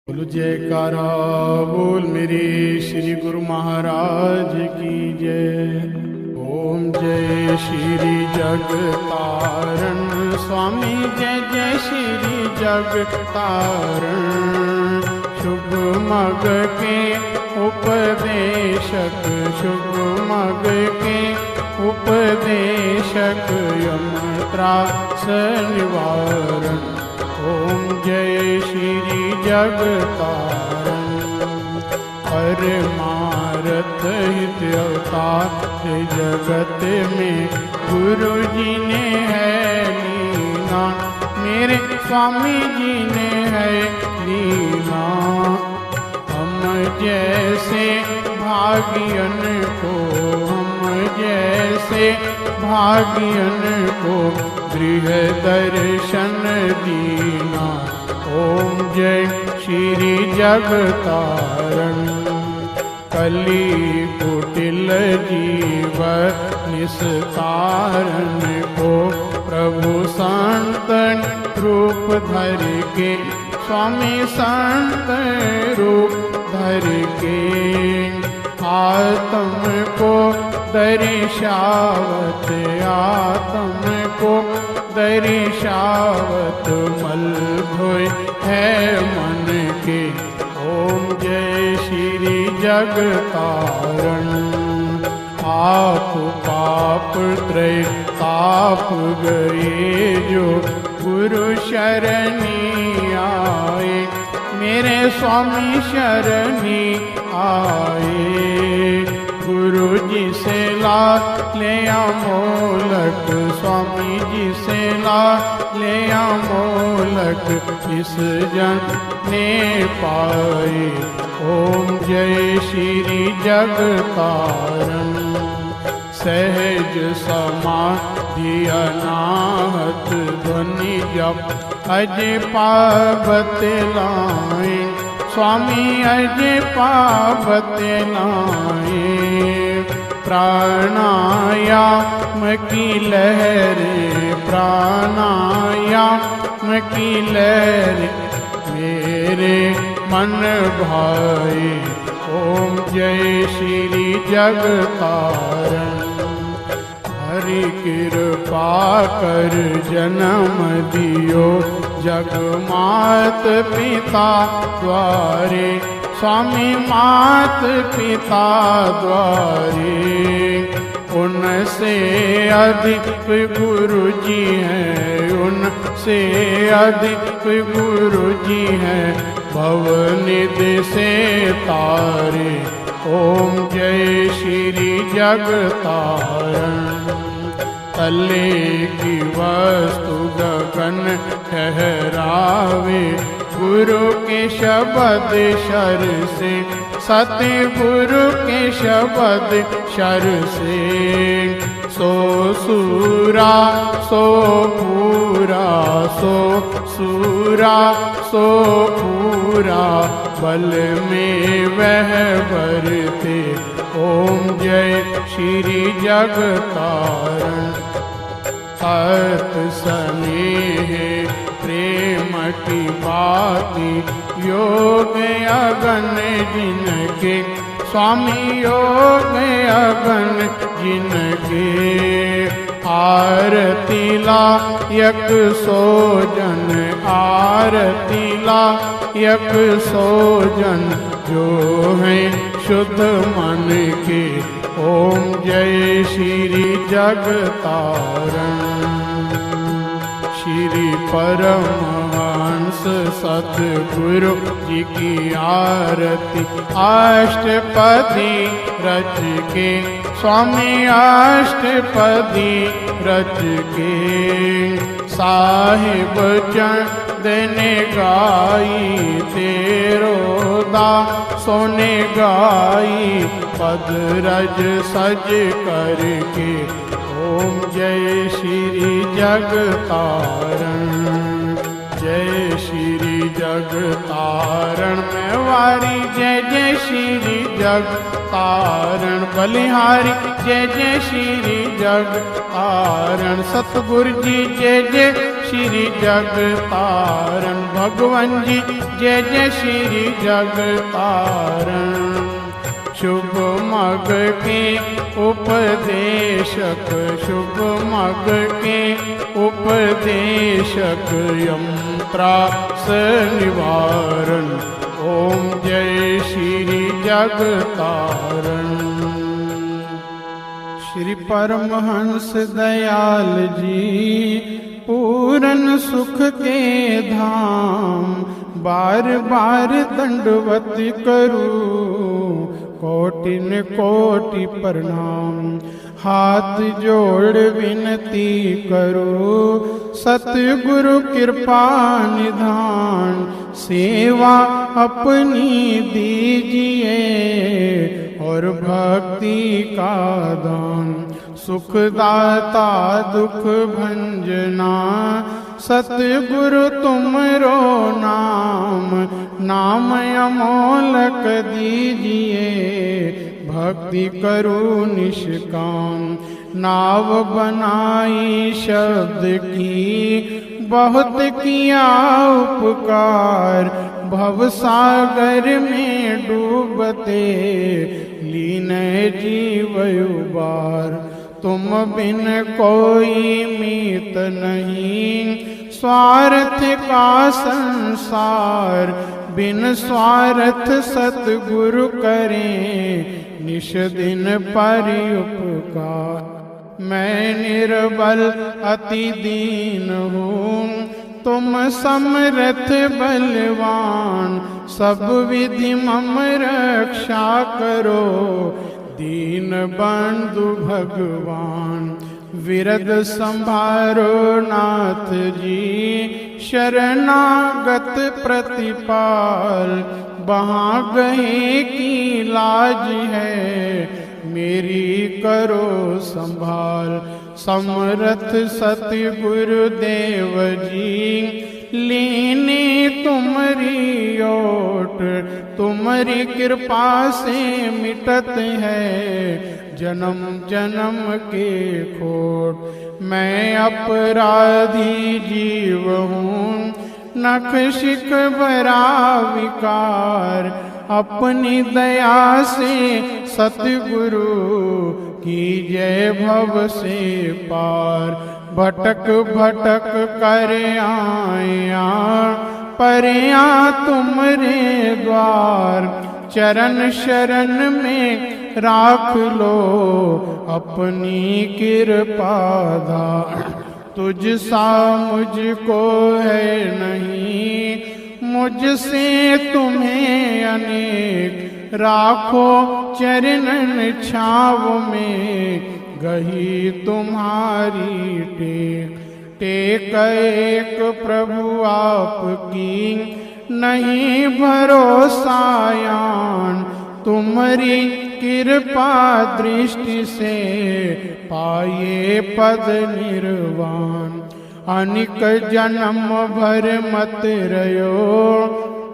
बोल जयकारा बोल मेरे श्री गुरु महाराज की जय। ओम जय श्री जगतारण स्वामी जय जय श्री जगतारण। शुभ मग के उपदेशक शुभ मग के उपदेशक यम त्रास निवारण। ओम जय श्री जगतारण। परमारथ हित अवतार जगत में गुरु जी ने है लीना, मेरे स्वामी जी ने है लीना। हम जैसे भागियन को जैसे भागियन को गृह दर्शन दीना। ओम जय श्री जगतारण। कली कुटिल जीव निस्तारण को प्रभु संतन रूप धर के स्वामी संत रूप धर के। आत्म को दर्शावत आत्म को दर्शावत मल धोय है मन के। ओम जय श्री जगतारण। आप पाप त्रय ताप गए जो गुरु शरणी आए, मेरे स्वामी शरणी आए। गुरु जी से ला ले मोलक स्वामी जी से ला ले मोलक इस जन ने पाए। ओम जय श्री जगतारण। सहज समाधि अनाहत ध्वनि जप अज पावत लाए, स्वामी अज पावत लाए। प्राणायाम की लहरें प्राणायाम की लहरें मेरे मन भाए। ओम जय श्री जगतारण। हरि कृपा कर जन्म दियो जग मात पिता द्वारे, स्वामी मात पिता द्वारे। उनसे अधिक गुरु जी हैं उनसे अधिक गुरु जी हैं भवनिधि से तारे। ओम जय श्री जगतारण। तले की वस्तु गगन ठहरावे गुरु के शब्द शर से, सतगुरु के शब्द शर से। सो सूरा सो पूरा सो सूरा सो पूरा बल में वह बरते। ओम जय श्री जगतारण। सत स्नेह प्रेम की बाती योग अगन जिनके, स्वामी योग अगन जिनके। आरती लायक सोजन आरती लायक सोजन जो है शुद्ध मन के। ओम जय श्री जगतारण। श्री परमहंस सतगुरु जी की आरती अष्टपदी रच के, स्वामी अष्टपदी रच के। साहिब चंद ने गाई तेरो दासों ने गाई पद रज सज करके। ओम जय श्री जगतारण। जय श्री जगतारण में वारी जय जय श्री जगतारण। बलिहारी जय जय श्री जगतारण। सतगुरु जी जय जय श्री जगतारण। भगवान जी जय जय श्री जगतारण। शुभ मग के उपदेशक, शुभ मग के उपदेशक, यंत्रास निवारण। ओम जय श्री जगतारण। श्री परमहंस दयाल जी पूरन सुख के धाम, बार बार दंडवत करूं, कोटिन कोटि प्रणाम। हाथ जोड़ विनती करो, सतगुरु कृपा निधान। सेवा अपनी दीजिए और भक्ति का दान। सुखदाता दुख भंजना, सतगुरु तुमरो नाम। नाम अमोलक दीजिए, भक्ति करू निष्काम। नाव बनाई शब्द की, बहुत किया उपकार। भव सागर में डूबते, लीन जीव उबार। तुम बिन कोई मीत नहीं, स्वार्थ का संसार। बिन स्वार्थ सतगुरु करें, निश दिन पर उपकार। मैं निर्बल अति दीन हूँ, तुम समर्थ बलवान। सब विधि मम रक्षा करो, दीन बंधु भगवान। विरद संभारो नाथ जी, शरणागत प्रतिपाल। वहाँ गए की लाज है, मेरी करो संभाल। समरथ सतगुरु देव जी, लीने तुमरी ओट। तुम्हारी कृपा से मिटत है, जन्म जन्म के खोट। मैं अपराधी जीव हूँ, नख शिख भरा विकार। अपनी दया से सतगुरु, कीजय भव से पार। भटक भटक कर आया, परया तुमरे द्वार। चरण शरण में राख लो, अपनी कृपा धार। तुझ सा मुझको है नहीं, मुझसे तुम्हें अनेक। राखो चरणन छाव में, गही तुम्हारी टेक। टेक एक प्रभु आपकी, नहीं भरोसायान। तुम्हारी कृपा दृष्टि से, पाए पद निर्वाण। अनिक जन्म भर मत रयो,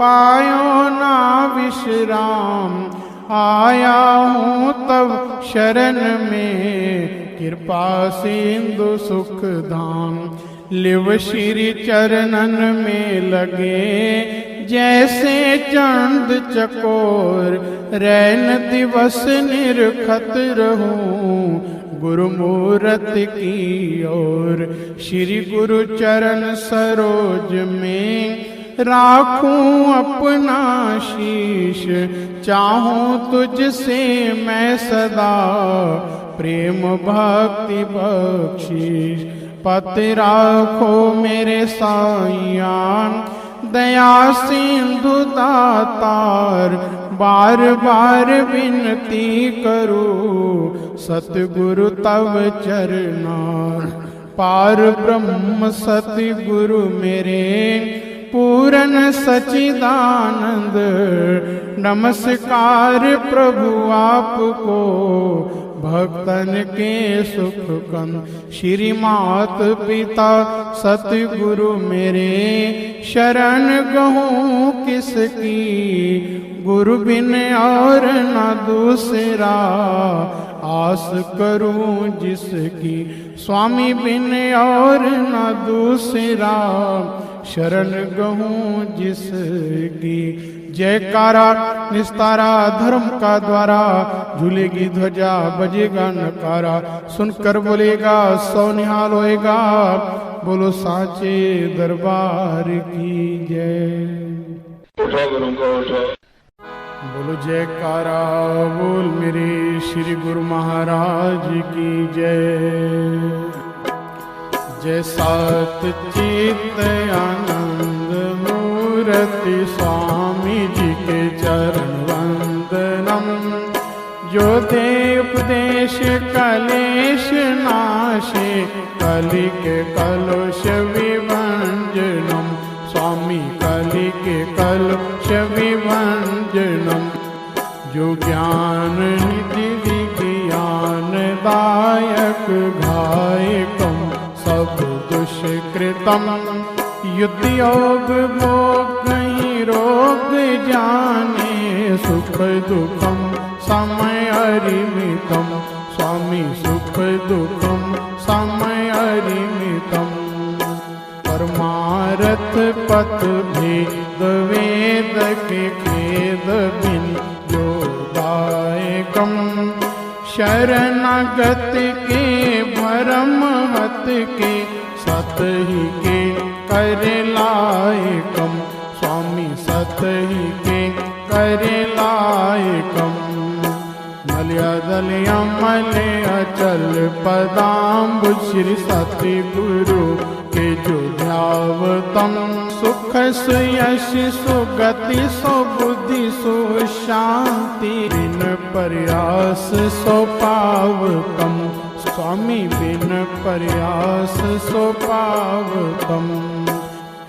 पायो ना विश्राम। आया हूँ तब शरण में, कृपा सिंधु सुख धाम। लिव श्री चरणन में लगे, जैसे चंद चकोर। रैन दिवस निरखत रहूं, गुरु मूरत की ओर। श्री गुरु चरण सरोज में, राखूं अपना शीश। चाहूं तुझसे मैं सदा, प्रेम भक्ति बख्शीश। पत राखो मेरे साईयान, दया सिंधु दातार। बार बार विनती करूं, सतगुरु तव चरणार। पार ब्रह्म सतगुरु मेरे, पूरन सचिदानंद। नमस्कार प्रभु आपको, भक्तन के सुख कंद। श्री मात पिता सतगुरु मेरे, शरण गहूँ किसकी। गुरु बिन और न दूसरा, आस करूं जिसकी, स्वामी बिन और न दूसरा शरण गहूं जिसकी। जयकारा निस्तारा धर्म का द्वारा, झूलेगी ध्वजा बजेगा नकारा, सुनकर बोलेगा सौ निहाल होएगा, बोलो साचे दरबार की जय। उठो गुरु को उठो। बोलो जयकारा बोल मेरे श्री गुरु महाराज की जय। जय सच्चित आनंद मूर्ति स्वामी जी के चरण वंदनम। जो दे उपदेश कलेश नाशे, कलि के कलुष विभंजनम। स्वामी कलि के कलुष विभंजनम। जो ज्ञान निधि विज्ञान दायक, घायकम सब दुष्कृतम। युद्ध योग भोग कहीं रोग जाने, सुख दुखम समय अरिमितम। स्वामी सुख दुखम समय अरिमितम। परमारथ पथ भेद वेद के खेद बिन जो दायकम। शरणागत के भरम मत के, सत ही के कर लायकम। स्वामी सत ही के कर लायकम। मलयादलया मलया चल पदाम्बु, श्री सति गुरु के जो ध्यावतम। सुख सुयश सुगति सो बुद्धि सो शांति, बिन प्रयास सो पावकम। स्वामी बिन प्रयास सो पावकम।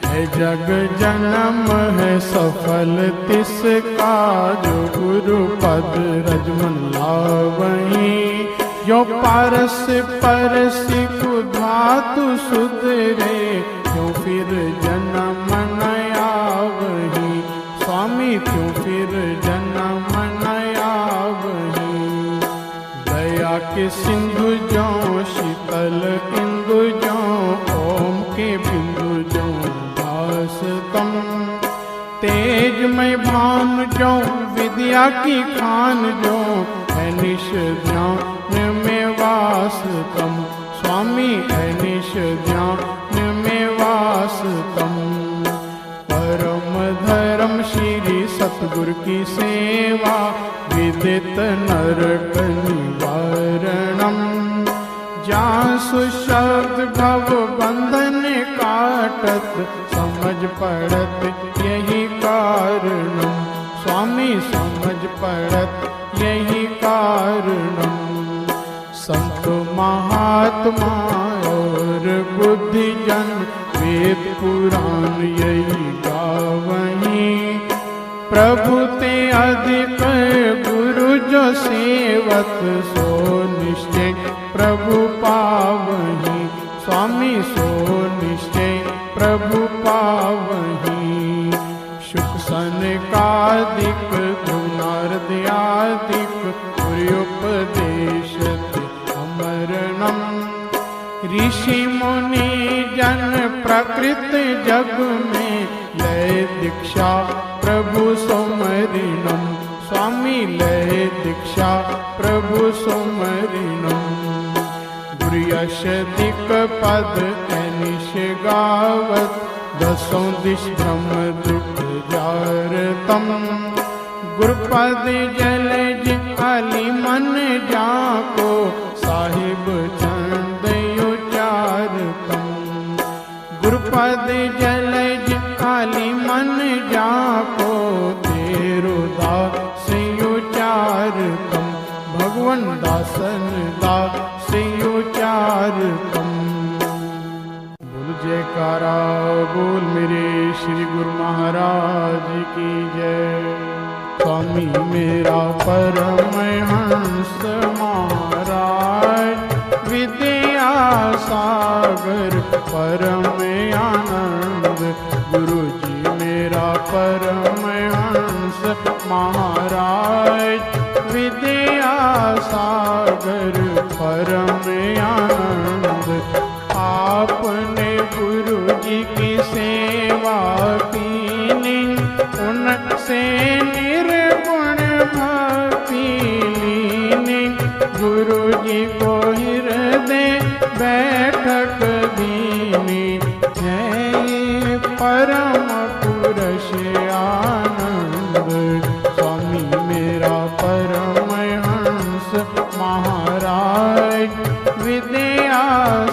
है जग जन्म है सफल तिसका, जो गुरु पद रजमन लावहीं। जो पारस परस कुधातु सुधरे, क्यों फिर जन्म नया वही। स्वामी क्यों फिर जन्म नया वही। दया के सिंधु जो शीतल इंदु जो, ओम के बिंदु जो दासतम। तेज में भान जो विद्या की खान जो, है निश ध्यान में वासतम। स्वामी है निश ध्यान में वासतम। परम धर्म श्री सतगुरु की सेवा, विदित नरक निवारणम। जासु शब्द भव बंधन काटत, समझ पड़त यही कारणम। स्वामी समझ पड़त यही कारणम। संत महात्मा और बुद्धिजन, वेद पुराण यही गावहीं। प्रभु ते अधिक गुरु जो सेवत, सो निश्चय प्रभु पावहीं। स्वामी सो निश्चय प्रभु पावहीं। शुक सनकादिक गुणार्दयादिक, उपदेशत अमरणम। ऋषि मुनि जन प्रकृत जग में, लय दीक्षा प्रभु सुमरिणम। स्वामी लय दीक्षा प्रभु सुमरिणम। गुरु यश दिक पद अनिश गावत, दसों दिश ब्रह्म दुख जारतम। गुरुपद जलज अली मन जाको, साहिब चंद उचारतम। गुरुपद जलज अली मन जाको, तेरो दास उचारतम। भगवन दासन दास उचारतम। बोल जयकारा बोल मेरे श्री गुरु महाराज की जय। स्वामी मेरा परमहंस महाराज, विद्या सागर परम आनंद। गुरु जी मेरा परमहंस महाराज, विद्या सागर सागर परम आनंद। आपने गुरु जी की सेवा कीनी, उनसे निर्गुण भक्ति लीनी। गुरु जी को हृदय बैठक दीनी, है परम पुरुष आनंद। स्वामी मेरा परमहंस महाराज, विद्या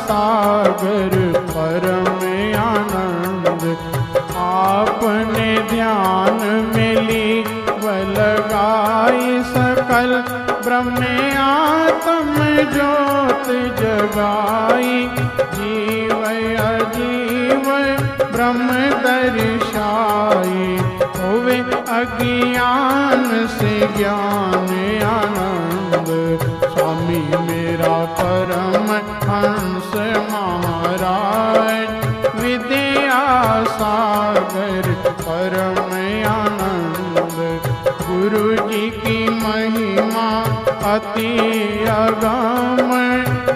सागर परम आनंद। आपने ध्यान में ली लगाई, सकल ब्रह्म आत्म ज्योत जगाई। जीव अजीव ब्रह्म दर्शाई, होवे अज्ञान से ज्ञान आनंद। स्वामी मेरा परम हंस महाराज, विद्या सागर परम आनंद। गुरु जी की महिमा अति अगम,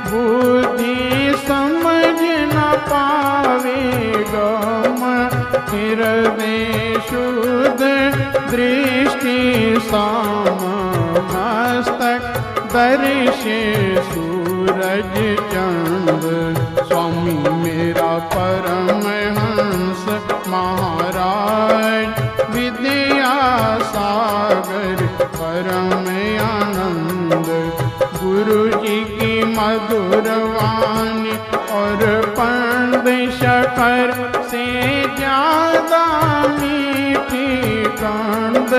बुद्धि समझ न पावे गम। हृदय शुद्ध दृष्टि साम, मस्तक दर्शे सूरज चंद। स्वामी मेरा परमहंस महाराज, विद्या सागर परम आनंद। गुरु जी की मधुर वाणी और पंड शकर से ज्यादा मीठी कंद।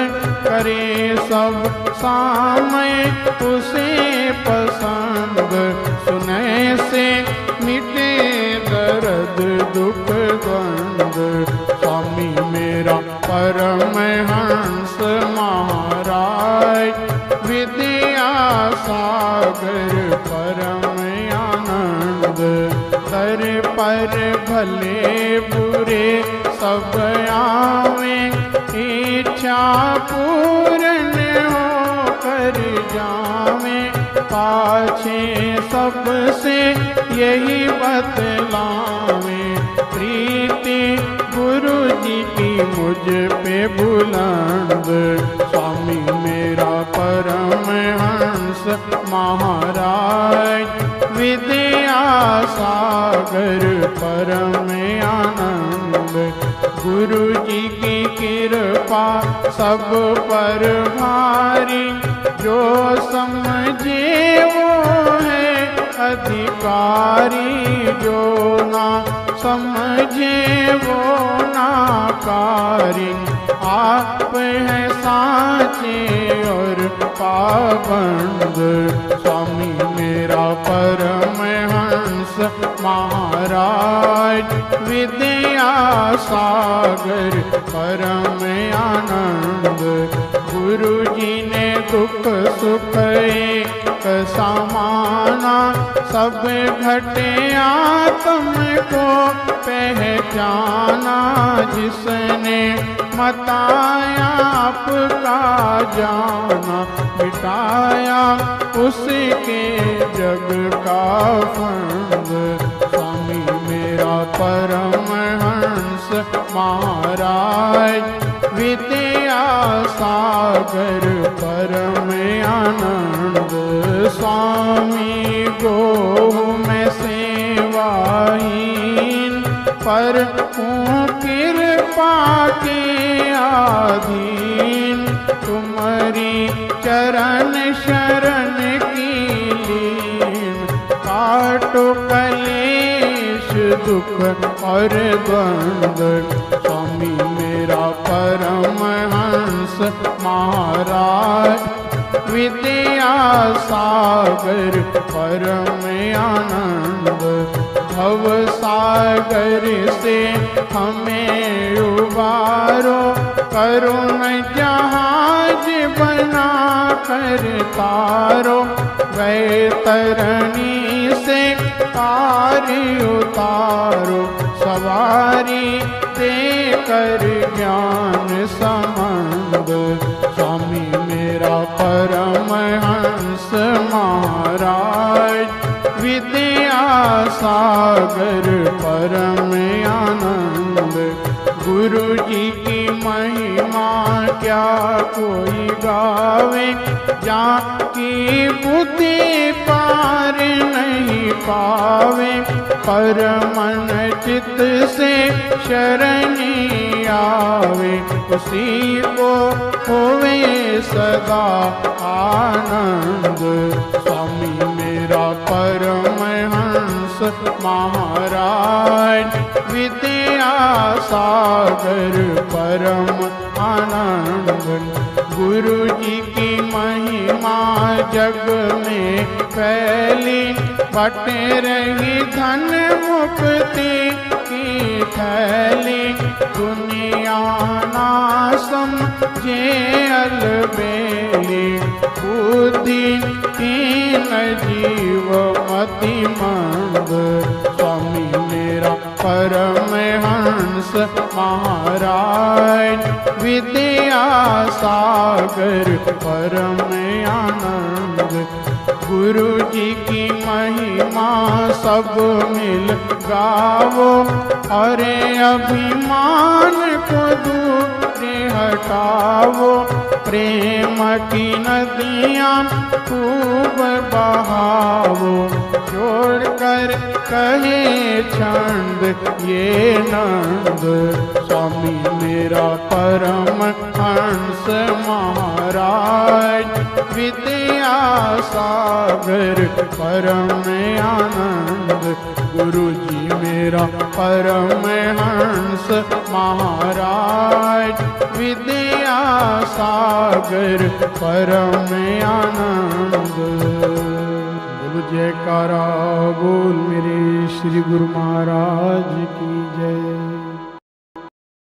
करे सब सामय उसे पसंद, सुने से मिटे दर्द दुख द्वंद। स्वामी मेरा परमहंस महाराज, विद्या सागर परम आनंद। दर पर भले बुरे सब आवे, इच्छा पूर्ण हो कर जावे। पाछे सबसे यही बतलावे, प्रीति गुरु जी की मुझ पे बुलंद। स्वामी मेरा परमहंस महाराज, विद्या सागर परम आनंद। गुरु जी की कृपा सब पर भारी, जो समझे वो है अधिकारी। जो ना समझे वो नाकारी, आप है साचे और पाबंद। स्वामी मेरा परमहंस महाराज, विद्या सागर परम आनंद। गुरु जी ने दुख सुख एक समाना, सब घटे आत्म को पहचाना। जिसने मताया आपका जाना, मिटाया उसके जग का फंद। स्वामी मेरा परमहंस महाराज, विद्या सागर परम आनंद। स्वामी गो में सेवाहीन, पर हूँ कृपा के अधीन। तुम्हारी चरण शरण की लीन, काटो कलेश दुख और द्वंद। स्वामी मेरा परमहंस महाराज, विद्या सागर परम आनंद। भव सागर से हमें उबारो, करुण जहाज बना कर तारो। वैतरणी से पार उतारो, सवारी देकर ज्ञान संबंध। स्वामी मेरा परमहंस महाराज, सागर परम आनंद। गुरु जी की महिमा क्या कोई गावे, जाकी बुद्धि पार नहीं पावे। पर मन चित्त से शरणी आवे, उसी को होवे सदा आनंद। स्वामी मेरा परमहंस महाराज, विद्या सागर परम आनंद। गुरु जी की महिमा जग में फैली, बटे रही धन मुक्ति की थैली। दुनिया ना समझे अलबेली, बुद्धिहीन जीव मति मंद। स्वामी मेरा परमहंस महाराज, विद्या सागर परम आनंद। गुरु जी की महिमा सब मिल गावो, अरे अभिमान को दूर हटावो। प्रेम की नदियाँ खूब बहावो, छोड़कर कहे छंद ये नंद। स्वामी मेरा परम हंस महाराज, विद्या सागर परम आनंद। गुरु जी मेरा परम हंस महाराज, विद्या सागर परम आनंद। बोल जयकारा बोल मेरे श्री गुरु महाराज की जय।